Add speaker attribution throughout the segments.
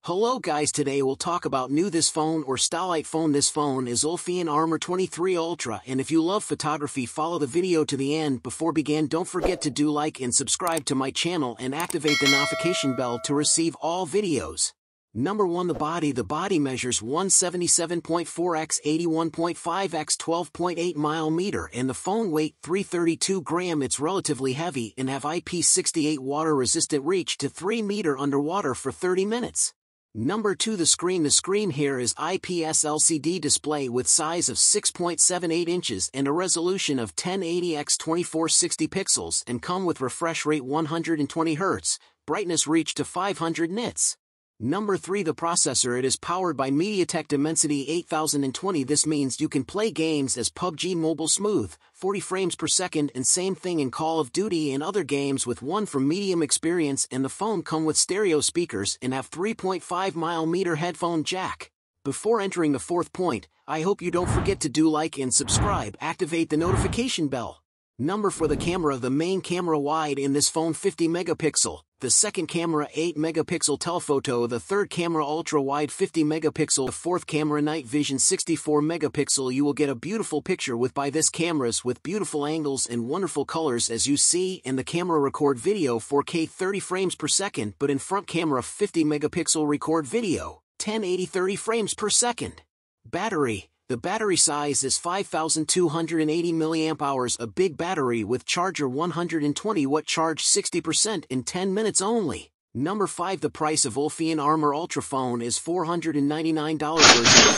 Speaker 1: Hello guys, today we'll talk about this phone or stylight phone. This phone is Ulefone Armor 23 Ultra, and if you love photography, follow the video to the end. Before begin, don't forget to do like and subscribe to my channel and activate the notification bell to receive all videos. Number 1. The body measures 177.4 x 81.5 x 12.8 mm and the phone weight 332 gram. It's relatively heavy and have IP68 water resistant, reach to 3 meter underwater for 30 minutes. Number 2. The screen here is IPS LCD display with size of 6.78 inches and a resolution of 1080 x 2460 pixels and come with refresh rate 120 Hz, brightness reach to 500 nits. Number 3. The processor. It is powered by MediaTek Dimensity 8020. This means you can play games as PUBG Mobile smooth, 40 frames per second, and same thing in Call of Duty and other games with one from medium experience. And the phone come with stereo speakers and have 3.5mm headphone jack. Before entering the fourth point, I hope you don't forget to do like and subscribe, activate the notification bell. Number 4. The camera. The main camera wide in this phone 50 megapixel. The second camera 8 megapixel telephoto. The third camera ultra wide 50 megapixel. The fourth camera night vision 64 megapixel. You will get a beautiful picture by this cameras with beautiful angles and wonderful colors as you see, and the camera record video 4K 30 frames per second, but in front camera 50 megapixel record video 1080 30 frames per second. Battery. The battery size is 5280 mAh, a big battery with charger 120 watt, charge 60% in 10 minutes only. Number 5. The price of Ulefone Armor Ultra phone is $499 version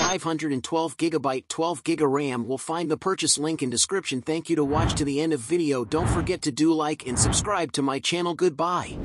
Speaker 1: 512GB 12GB RAM. We'll find the purchase link in description. Thank you to watch to the end of video. Don't forget to do like and subscribe to my channel. Goodbye.